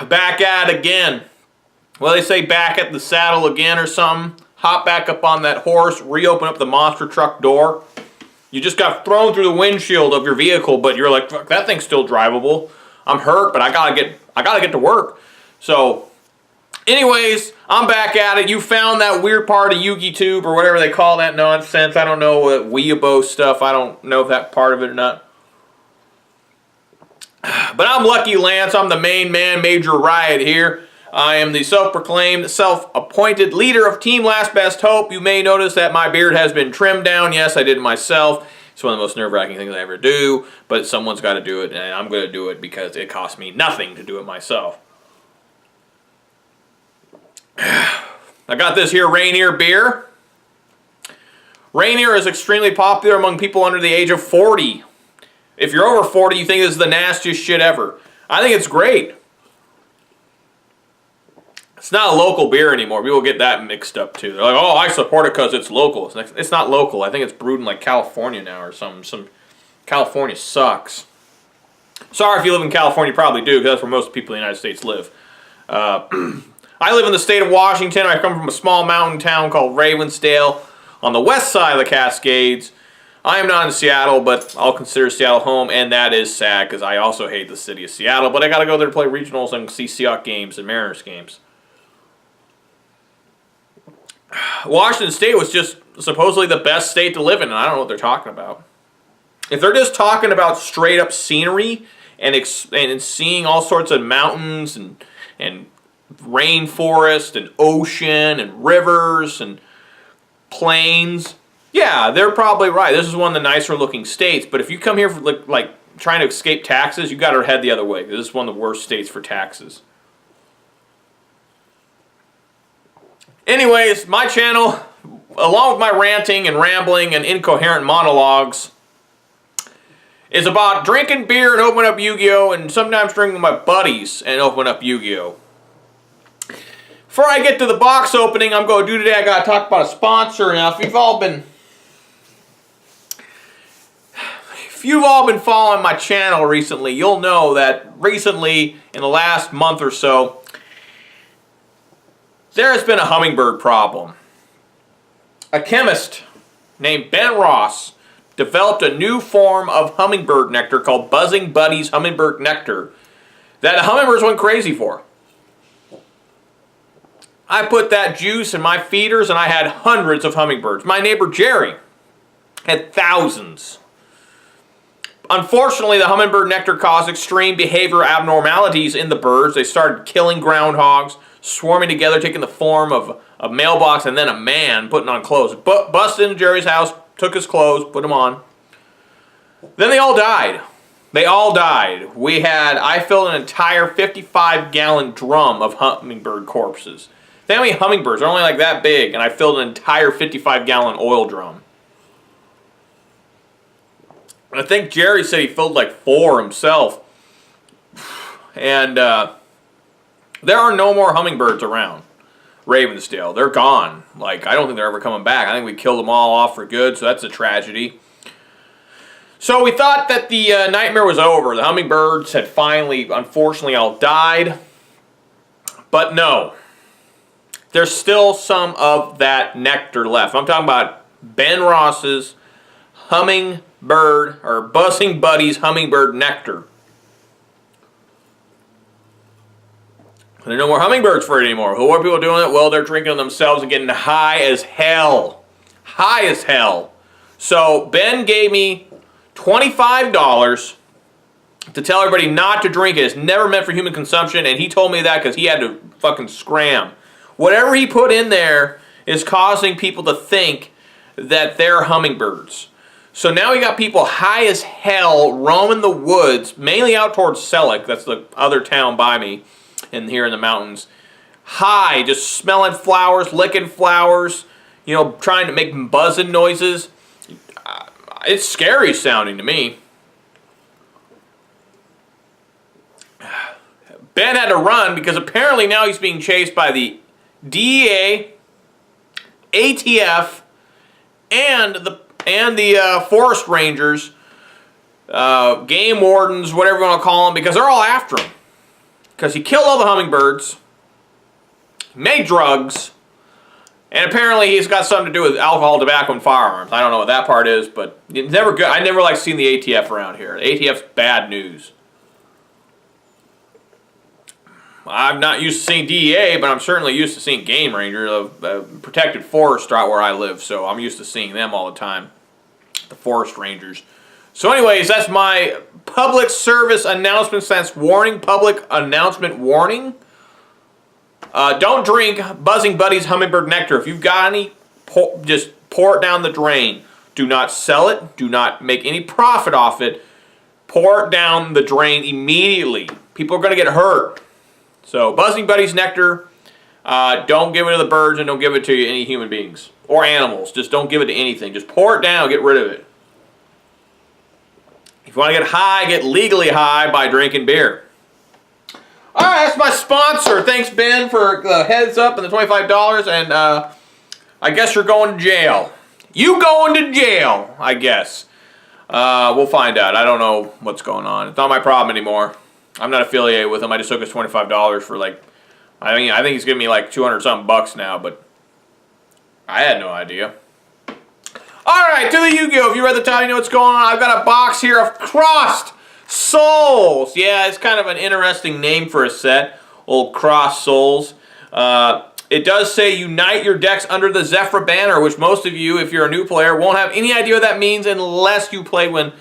Back at it again. Well, they say back at the saddle again or something. Hop back up on that horse, reopen up the monster truck door. You just got thrown through the windshield of your vehicle, but you're like, fuck, that thing's still drivable. I'm hurt, but I gotta get to work. So, anyways, I'm back at it. You found that weird part of Yugioh or whatever they call that nonsense. I don't know what Yugioh stuff. I don't know if that part of it or not. But I'm Lucky Lance. I'm the main man, Major Riot here. I am the self-proclaimed, self-appointed leader of Team Last Best Hope. You may notice that my beard has been trimmed down. Yes, I did it myself. It's one of the most nerve-wracking things I ever do, but someone's got to do it, and I'm going to do it because it costs me nothing to do it myself. I got this here Rainier beer. Rainier is extremely popular among people under the age of 40. If you're over 40, you think this is the nastiest shit ever. I think it's great. It's not a local beer anymore. People get that mixed up too. They're like, oh, I support it because it's local. It's not local. I think it's brewed in like California now or something. California sucks. Sorry if you live in California, you probably do, because that's where most people in the United States live. I live in the state of Washington. I come from a small mountain town called Ravensdale on the west side of the Cascades. I am not in Seattle, but I'll consider Seattle home, and that is sad because I also hate the city of Seattle, but I got to go there to play regionals and see Seahawks games and Mariners games. Washington State was just supposedly the best state to live in, and I don't know what they're talking about. If they're just talking about straight-up scenery and seeing all sorts of mountains and rainforest and ocean and rivers and plains, yeah, they're probably right. This is one of the nicer looking states, but if you come here for like trying to escape taxes, you got to head the other way. This is one of the worst states for taxes. Anyways, my channel, along with my ranting and rambling and incoherent monologues, is about drinking beer and opening up Yu-Gi-Oh! And sometimes drinking with my buddies and opening up Yu-Gi-Oh! Before I get to the box opening I'm going to do today, I got to talk about a sponsor. Now, if you've all been following my channel recently, you'll know that recently, in the last month or so, there has been a hummingbird problem. A chemist named Ben Ross developed a new form of hummingbird nectar called Buzzing Buddies Hummingbird Nectar that the hummingbirds went crazy for. I put that juice in my feeders and I had hundreds of hummingbirds. My neighbor Jerry had thousands. Unfortunately, the hummingbird nectar caused extreme behavior abnormalities in the birds. They started killing groundhogs, swarming together, taking the form of a mailbox and then a man putting on clothes. Busted into Jerry's house, took his clothes, put them on. Then they all died. They all died. I filled an entire 55-gallon drum of hummingbird corpses. Think how many hummingbirds are only like that big, and I filled an entire 55-gallon oil drum. I think Jerry said he filled like 4 himself. And there are no more hummingbirds around Ravensdale. They're gone. Like, I don't think they're ever coming back. I think we killed them all off for good, so that's a tragedy. So we thought that the nightmare was over. The hummingbirds had finally, unfortunately, all died. But no. There's still some of that nectar left. I'm talking about Ben Ross's Hummingbird, or Buzzing Buddies Hummingbird Nectar. There are no more hummingbirds for it anymore. Who are people doing it? Well, they're drinking themselves and getting high as hell. High as hell. So Ben gave me $25 to tell everybody not to drink it. It's never meant for human consumption, and he told me that because he had to fucking scram. Whatever he put in there is causing people to think that they're hummingbirds. So now we got people high as hell roaming the woods, mainly out towards Selleck. That's the other town by me, and here in the mountains. High, just smelling flowers, licking flowers, you know, trying to make buzzing noises. It's scary sounding to me. Ben had to run because apparently now he's being chased by the DEA, ATF, and the forest rangers, game wardens, whatever you want to call them, because they're all after him. because he killed all the hummingbirds, made drugs, and apparently he's got something to do with alcohol, tobacco, and firearms. I don't know what that part is, but it's never good. I never like seeing the ATF around here. The ATF's bad news. I'm not used to seeing DEA, but I'm certainly used to seeing game rangers, protected forest out where I live, so I'm used to seeing them all the time. The forest rangers. So anyways, that's my public service announcement / warning. Public announcement warning. Don't drink Buzzing Buddies Hummingbird Nectar. If you've got any, just pour it down the drain. Do not sell it. Do not make any profit off it. Pour it down the drain immediately. People are going to get hurt. So, Buzzing Buddies Nectar, don't give it to the birds and don't give it to any human beings or animals. Just don't give it to anything. Just pour it down, get rid of it. If you want to get high, get legally high by drinking beer. Alright, that's my sponsor. Thanks, Ben, for the heads up and the $25. And I guess you're going to jail. You going to jail, I guess. We'll find out. I don't know what's going on. It's not my problem anymore. I'm not affiliated with him. I just took his $25 for like, I think he's giving me like 200-something bucks now, but I had no idea. Alright, to the Yu-Gi-Oh! If you read the title, you know what's going on. I've got a box here of Crossed Souls. Yeah, it's kind of an interesting name for a set. Old Crossed Souls. It does say unite your decks under the Zephyr banner, which most of you, if you're a new player, won't have any idea what that means unless you played when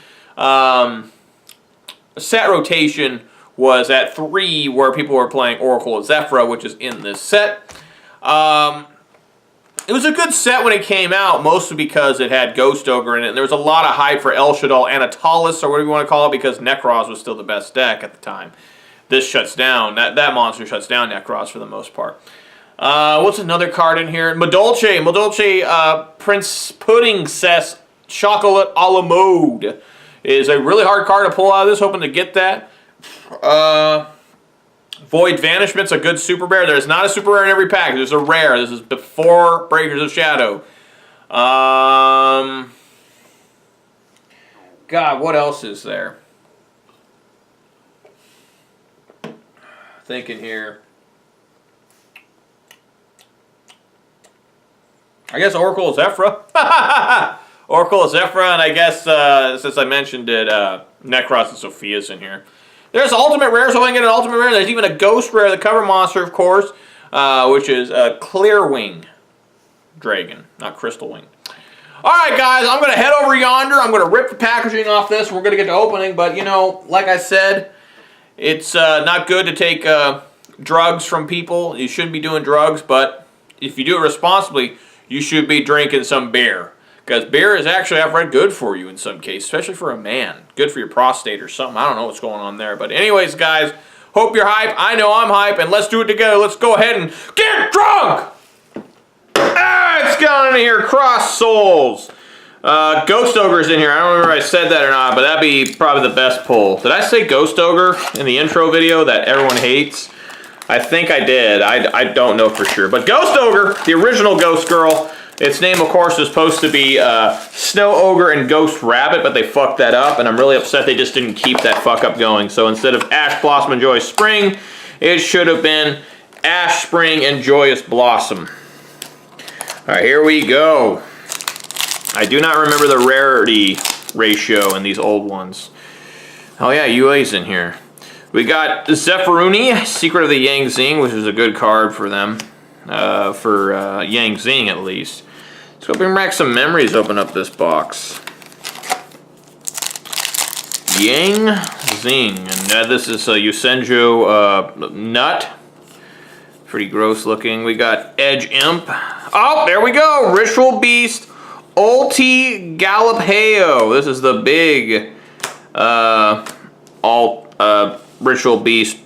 set rotation was at 3, where people were playing Oracle of Zephyr, which is in this set. It was a good set when it came out, mostly because it had Ghost Ogre in it. And there was a lot of hype for El Shaddai Anatolis, or whatever you want to call it, because Necros was still the best deck at the time. This shuts down. That monster shuts down Necros for the most part. What's another card in here? Madolche. Prince Pudding Cess Chocolate a la Mode is a really hard card to pull out of this. Hoping to get that. Void Vanishment's a good super rare. There's not a super rare in every pack. There's a rare. This is before Breakers of Shadow. God, what else is there? Thinking here. I guess Oracle of Zephyr. Oracle of Zephyr, and I guess, since I mentioned it, Necros and Sophia's in here. There's ultimate rares, so I can get an ultimate rare. There's even a ghost rare, the cover monster, of course, which is a Clearwing Dragon, not Crystal Wing. Alright, guys, I'm going to head over yonder. I'm going to rip the packaging off this. We're going to get to opening, but, you know, like I said, it's not good to take drugs from people. You shouldn't be doing drugs, but if you do it responsibly, you should be drinking some beer. Because beer is actually, I've read, good for you in some cases, especially for a man. Good for your prostate or something. I don't know what's going on there. But anyways, guys, hope you're hype. I know I'm hype, and let's do it together. Let's go ahead and get drunk! Let's get on in here. Cross Souls. Ghost Ogre's in here. I don't remember if I said that or not, but that'd be probably the best pull. Did I say Ghost Ogre in the intro video that everyone hates? I think I did. I don't know for sure. But Ghost Ogre, the original Ghost Girl, its name, of course, is supposed to be Snow Ogre and Ghost Rabbit, but they fucked that up, and I'm really upset they just didn't keep that fuck up going. So instead of Ash Blossom and Joyous Spring, it should have been Ash Spring and Joyous Blossom. Alright, here we go. I do not remember the rarity ratio in these old ones. Oh yeah, UA's in here. We got Zephyruni, Secret of the Yang Zing, which is a good card for them. For Yang Zing, at least. Let's go bring back some memories, open up this box. Yang Zing. And this is a Yusenjo nut. Pretty gross looking. We got Edge Imp. Oh, there we go. Ritual Beast. Ulti Galopeo. This is the big Ritual Beast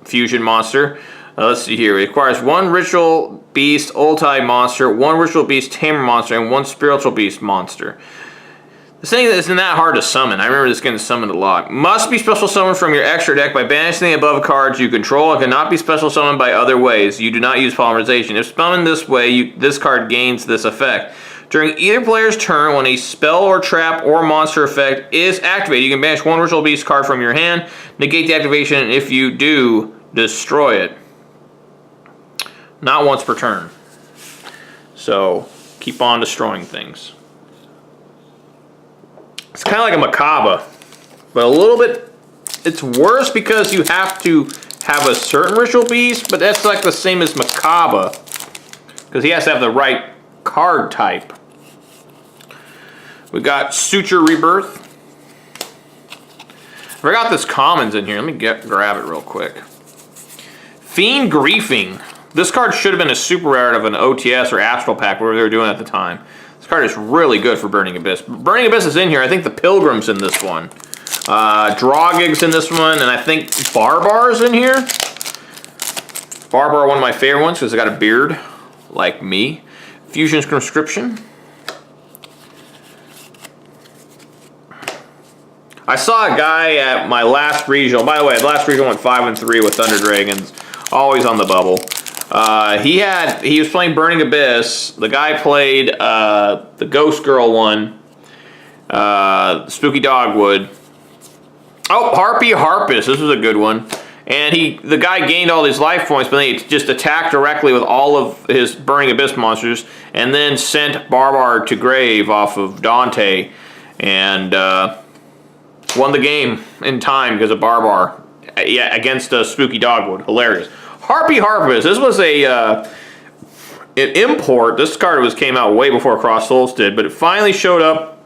fusion monster. Let's see here. It requires 1 Ritual Beast Ulti monster, 1 Ritual Beast Tamer monster, and 1 Spiritual Beast monster. This thing isn't that hard to summon. I remember this getting summoned a lot. Must be special summoned from your extra deck by banishing the above cards you control, and cannot be special summoned by other ways. You do not use polymerization. If summoned this way, this card gains this effect. During either player's turn, when a spell or trap or monster effect is activated, you can banish 1 Ritual Beast card from your hand, negate the activation, and if you do, destroy it. Not once per turn. So keep on destroying things. It's kind of like a Macabre, but a little bit, it's worse because you have to have a certain ritual beast, but that's like the same as Macabre, because he has to have the right card type. We got Suture Rebirth. I forgot this commons in here. Let me grab it real quick. Fiend Griefing. This card should have been a super rare out of an OTS or Astral Pack, whatever they were doing at the time. This card is really good for Burning Abyss. Burning Abyss is in here. I think the Pilgrim's in this one. Drogig's in this one, and I think Barbar's in here. Barbar, one of my favorite ones, because it's got a beard, like me. Fusion's Conscription. I saw a guy at my last regional. By the way, the last regional went 5-3 with Thunder Dragons, always on the bubble. He was playing Burning Abyss. The guy played the Ghost Girl one, Spooky Dogwood. Oh, Harpy Harpist. This was a good one. And the guy gained all these life points, but then he just attacked directly with all of his Burning Abyss monsters, and then sent Barbar to grave off of Dante, and won the game in time because of Barbar. Yeah, against Spooky Dogwood. Hilarious. Harpy Harpist. This was an import. This card came out way before Cross Souls did, but it finally showed up,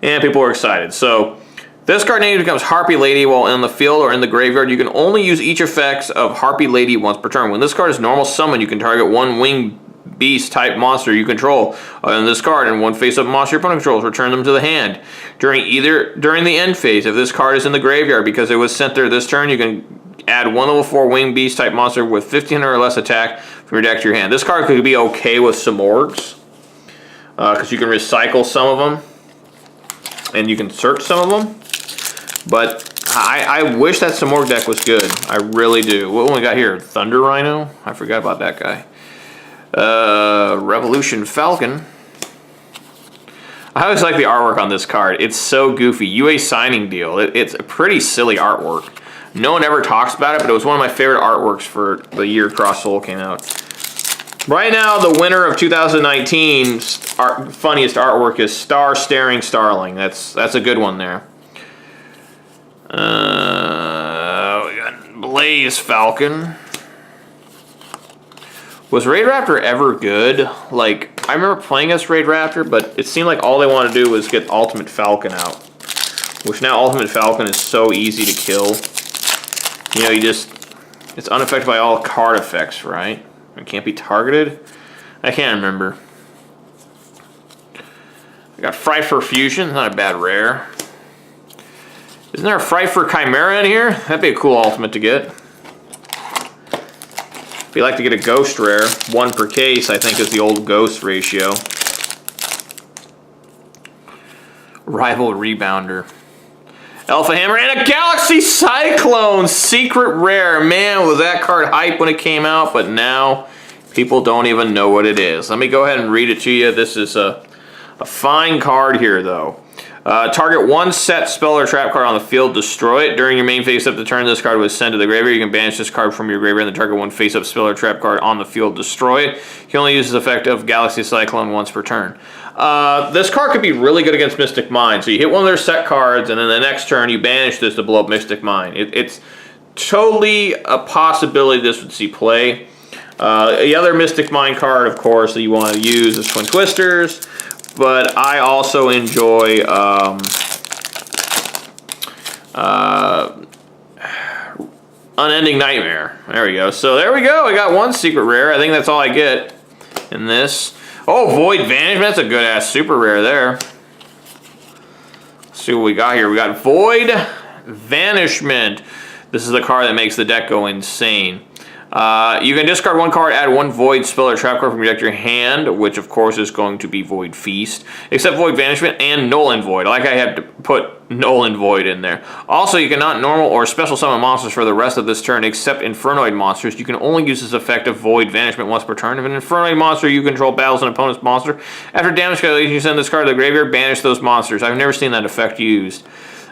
and people were excited. So this card name becomes Harpy Lady while in the field or in the graveyard. You can only use each effects of Harpy Lady once per turn. When this card is normal summon, you can target one winged beast type monster you control on this card, and one face-up monster your opponent controls. Return them to the hand. During the end phase, if this card is in the graveyard because it was sent there this turn, you can add one level 4 winged beast type monster with 1500 or less attack from your deck to your hand. This card could be okay with some orgs, because you can recycle some of them and you can search some of them. But I wish that Simorg deck was good. I really do. What we got here? Thunder Rhino? I forgot about that guy. Revolution Falcon. I always like the artwork on this card. It's so goofy. UA signing deal. It's a pretty silly artwork. No one ever talks about it, but it was one of my favorite artworks for the year Cross Soul came out. Right now, the winner of 2019's funniest artwork is Star Staring Starling. That's a good one there. We got Blaze Falcon. Was Raid Raptor ever good? Like, I remember playing as Raid Raptor, but it seemed like all they wanted to do was get Ultimate Falcon out. Which now Ultimate Falcon is so easy to kill. You know, it's unaffected by all card effects, right? It can't be targeted? I can't remember. I got Fright for Fusion, not a bad rare. Isn't there a Fright for Chimera in here? That'd be a cool ultimate to get. If you like to get a Ghost rare, 1 per case, I think is the old Ghost ratio. Rival Rebounder. Alpha Hammer, and a Galaxy Cyclone secret rare. Man, was that card hype when it came out, but now people don't even know what it is. Let me go ahead and read it to you. This is a fine card here, though. Target one set spell or trap card on the field, destroy it. During your main face-up turn, this card was sent to the graveyard. You can banish this card from your graveyard and then target one face-up spell or trap card on the field, destroy it. You can only use this effect of Galaxy Cyclone once per turn. This card could be really good against Mystic Mine. So you hit one of their set cards, and then the next turn you banish this to blow up Mystic Mine. It's totally a possibility this would see play. The other Mystic Mine card, of course, that you want to use is Twin Twisters. But I also enjoy Unending Nightmare. There we go. So there we go. I got one secret rare. I think that's all I get in this. Oh, Void Vanishment. That's a good-ass super rare there. Let's see what we got here. We got Void Vanishment. This is the card that makes the deck go insane. You can discard one card, add one Void spell or trap card from your deck to your hand, which of course is going to be Void Feast, except Void Vanishment and Null and Void. I had to put Null and Void in there. Also, you cannot normal or special summon monsters for the rest of this turn except Infernoid monsters. You can only use this effect of Void Vanishment once per turn. If an Infernoid monster you control battles an opponent's monster, after damage calculation you send this card to the graveyard, banish those monsters. I've never seen that effect used.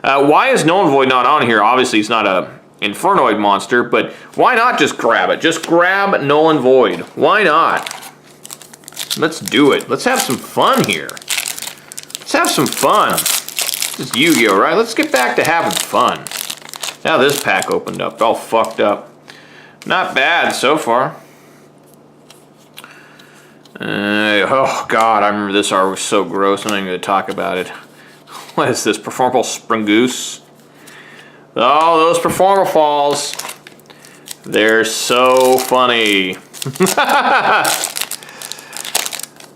Why is Null and Void not on here? Obviously, it's not a Infernoid monster, but why not just grab it? Just grab Null and Void. Why not? Let's do it. Let's have some fun here. Let's have some fun. This is Yu-Gi-Oh, right? Let's get back to having fun. Now this pack opened up, all fucked up. Not bad so far. Oh god, I remember this art was so gross. I'm not even going to talk about it. What is this? Performable Springoose? Oh, those Performable Falls. They're so funny.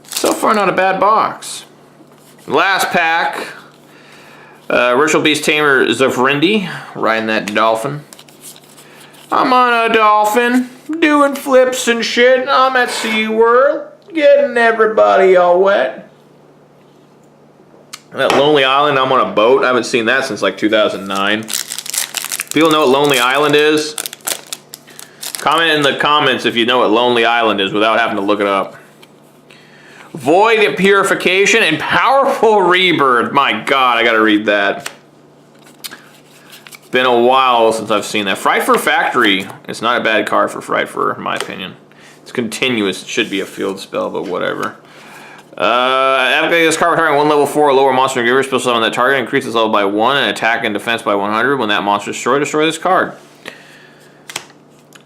So far, not a bad box. Last pack. Ritual Beast Tamer Zafrindi, riding that dolphin. I'm on a dolphin, doing flips and shit. I'm at SeaWorld, getting everybody all wet. That Lonely Island, I'm on a boat. I haven't seen that since like 2009. People know what Lonely Island is? Comment in the comments if you know what Lonely Island is without having to look it up. Void Purification and Powerful Rebirth. My god, I gotta read that. It's been a while since I've seen that. Frightfur Factory. It's not a bad card for Frightfur, in my opinion. It's continuous. It should be a field spell, but whatever. Activate this card targeting 1 level 4 or lower monster giver. Special summon that target, increases level by 1 and attack and defense by 100. When that monster is destroyed, destroy this card.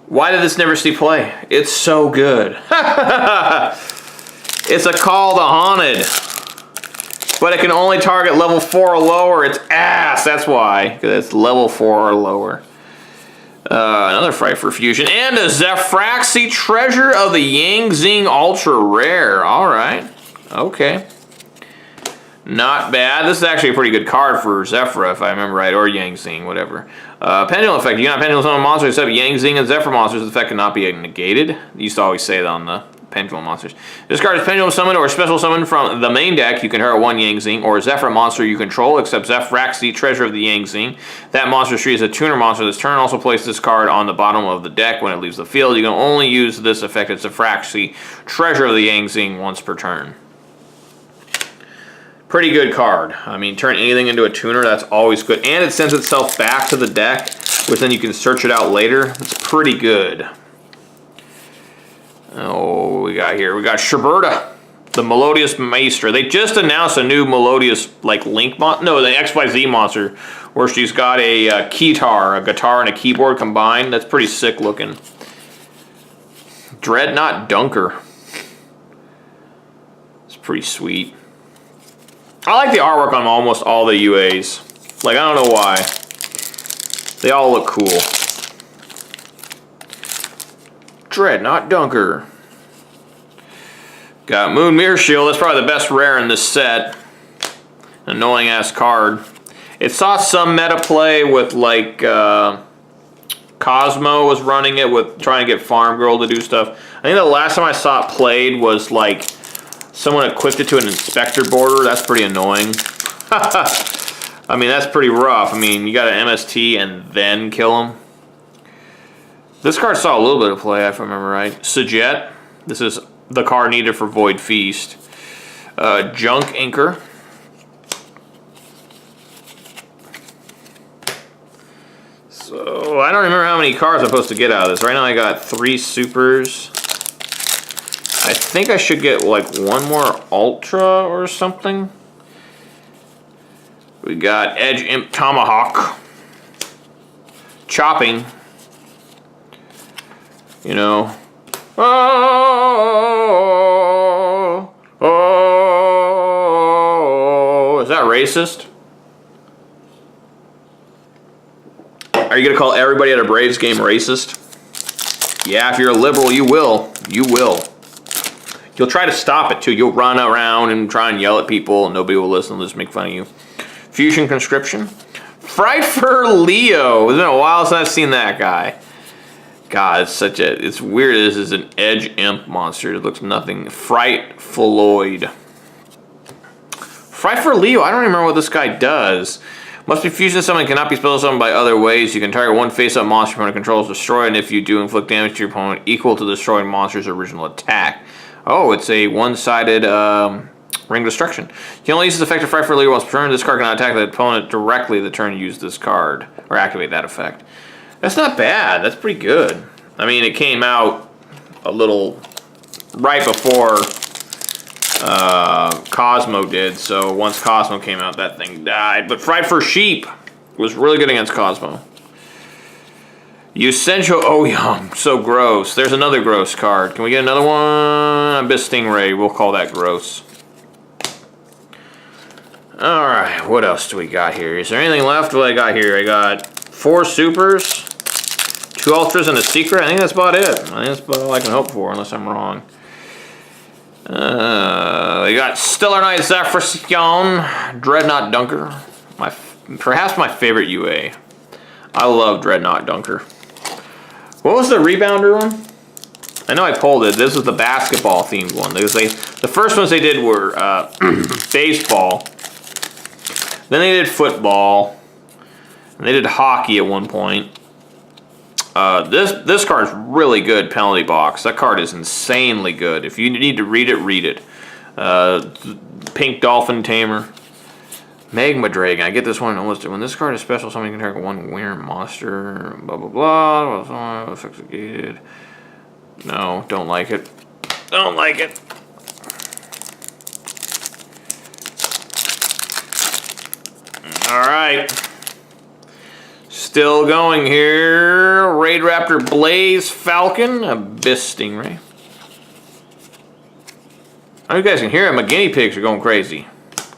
Why did this never see play? It's so good. It's a Call the Haunted. But it can only target level 4 or lower. It's ass, that's why. Because it's level 4 or lower. Another Frightfur Fusion. And a Zefraxi Treasure of the Yang Zing Ultra Rare. Alright. Okay. Not bad. This is actually a pretty good card for Zephyra, if I remember right. Or Yang Zing, whatever. Pendulum Effect. You cannot pendulum summon monsters except Yang Zing and Zephyr monsters. The effect cannot be negated. You used to always say that on the Pendulum monsters. This card is Pendulum Summon or Special Summon from the main deck. You can target 1 Yang Zing or Zephyr monster you control, except Zefraxi, Treasure of the Yang Zing. That monster tree is a tuner monster this turn. Also place this card on the bottom of the deck when it leaves the field. You can only use this effect as Zefraxi, Treasure of the Yang Zing once per turn. Pretty good card. I mean, turn anything into a tuner, that's always good. And it sends itself back to the deck, which then you can search it out later. It's pretty good. Oh, we got here. We got Sherberta, the Melodious Maester. They just announced a new Melodious, like, Link monster. No, the XYZ monster, where she's got a keytar, a guitar, and a keyboard combined. That's pretty sick looking. Dreadnought Dunker. It's pretty sweet. I like the artwork on almost all the UAs. Like, I don't know why. They all look cool. Dreadnought Dunker. Got Moon Mirror Shield. That's probably the best rare in this set. Annoying ass card. It saw some meta play with like Cosmo was running it with trying to get Farm Girl to do stuff. I think the last time I saw it played was like someone equipped it to an inspector border. That's pretty annoying. I mean, that's pretty rough. I mean, you got an MST and then kill him. This card saw a little bit of play, if I remember right. Sajet. This is the card needed for Void Feast. Junk Inker. So, I don't remember how many cards I'm supposed to get out of this. Right now I got 3 supers. I think I should get like 1 more Ultra or something. We got Edge Imp Tomahawk. Chopping. You know. Oh, oh, is that racist? Are you going to call everybody at a Braves game racist? Yeah, if you're a liberal, you will. You will. You'll try to stop it too. You'll run around and try and yell at people and nobody will listen. They'll just make fun of you. Fusion Conscription. Frightfur Leo. It's been a while since I've seen that guy. God, it's weird. This is an Edge Imp monster. It looks nothing. Frightfuloid. Frightfur Leo. I don't remember what this guy does. Must be fusion summoned, cannot be spell summoned by other ways. You can target 1 face-up monster your opponent controls, destroy, and if you do, inflict damage to your opponent equal to the destroying monster's original attack. Oh, it's a one-sided ring destruction. You can only use this effect if Frightfur Leo once per turn. This card cannot attack the opponent directly the turn you use this card, or activate that effect. That's not bad. That's pretty good. I mean, it came out a little right before Cosmo did, so once Cosmo came out, that thing died. But Fried for Sheep was really good against Cosmo. Essential Oyam, so gross. There's another gross card. Can we get another one? Abyss Stingray, we'll call that gross. Alright, what else do we got here? Is there anything left? What I got here? I got 4 supers, 2 ultras, and a secret. I think that's about it. I think that's about all I can hope for, unless I'm wrong. We got Stellar Knight Zephyrion, Dreadnought Dunker. Perhaps my favorite UA. I love Dreadnought Dunker. What was the rebounder one? I know I pulled it. This is the basketball themed one. Because the first ones they did were baseball. Then they did football. And they did hockey at one point. This card is really good, Penalty Box. That card is insanely good. If you need to read it, read it. Pink Dolphin Tamer. Magma Dragon. I get this one almost. When this card is special, somebody can target one winner monster. Blah blah blah. Executed. No, don't like it. Don't like it. All right. Still going here. Raid Raptor Blaze Falcon. Abyss Stingray. Oh, you guys can hear it. My guinea pigs are going crazy.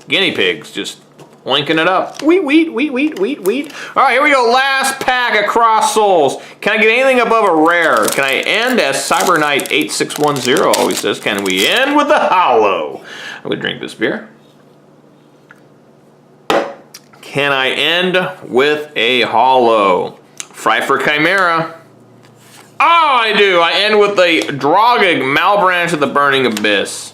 Guinea pigs just linking it up. Wheat. All right, here we go. Last pack of Cross Souls. Can I get anything above a rare? Can I end as Cyber Knight 8610 always says? Can we end with the hollow? I would drink this beer. Can I end with a hollow? Fry for Chimera. Oh, I do. I end with a Drogig Malbranch of the Burning Abyss.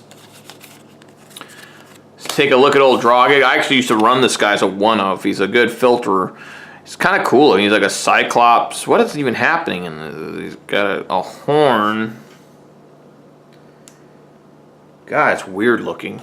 Let's take a look at old Drogig. I actually used to run this guy as a one-of. He's a good filterer. He's kind of cool. He's like a Cyclops. What is even happening? He's got a horn. God, it's weird looking.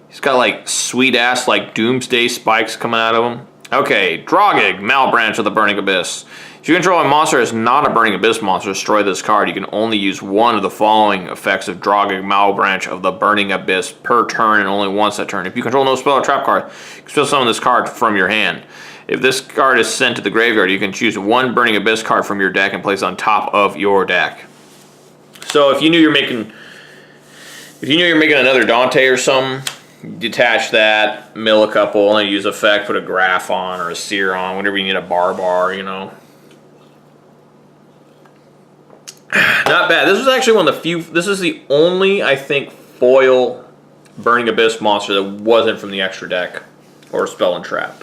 He's got like sweet ass like doomsday spikes coming out of him. Okay, Drogig, Malbranch of the Burning Abyss. If you control a monster that is not a Burning Abyss monster, destroy this card. You can only use one of the following effects of Drogig, Malbranch of the Burning Abyss per turn and only once that turn. If you control no spell or trap card, you can still summon this card from your hand. If this card is sent to the graveyard, you can choose one Burning Abyss card from your deck and place it on top of your deck. So if you knew you're making another Dante or something, detach that, mill a couple, and then use effect, put a graph on or a seer on, whenever you need a bar, you know. Not bad. This was actually one of the few, this is the only, I think, foil Burning Abyss monster that wasn't from the extra deck or Spell and Trap.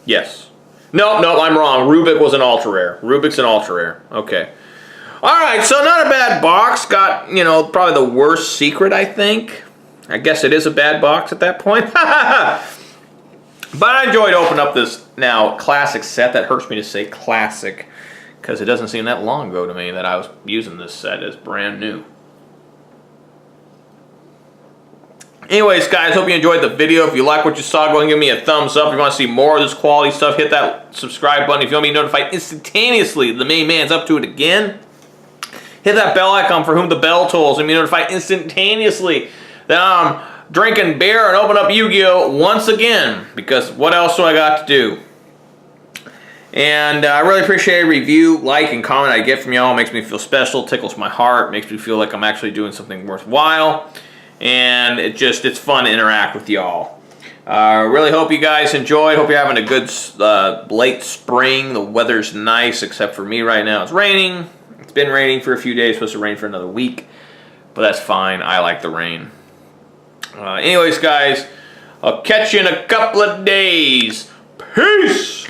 Yes. No, I'm wrong. Rubik was an ultra rare. Rubik's an ultra rare. Okay. Alright, so not a bad box. Got, you know, probably the worst secret, I think. I guess it is a bad box at that point. But I enjoyed opening up this now classic set. That hurts me to say classic, because it doesn't seem that long ago to me that I was using this set as brand new. Anyways, guys, hope you enjoyed the video. If you like what you saw, go ahead and give me a thumbs up. If you want to see more of this quality stuff, hit that subscribe button. If you want to be notified instantaneously, the main man's up to it again. Hit that bell icon for whom the bell tolls and be notified instantaneously that I'm drinking beer and open up Yu-Gi-Oh! Once again, because what else do I got to do? And I really appreciate a review, like, and comment I get from y'all. It makes me feel special, tickles my heart, makes me feel like I'm actually doing something worthwhile, and it's fun to interact with y'all. Really hope you guys enjoyed. Hope you're having a good late spring. The weather's nice, except for me right now. It's raining. It's been raining for a few days. It's supposed to rain for another week, but that's fine. I like the rain. Anyways, guys, I'll catch you in a couple of days. Peace!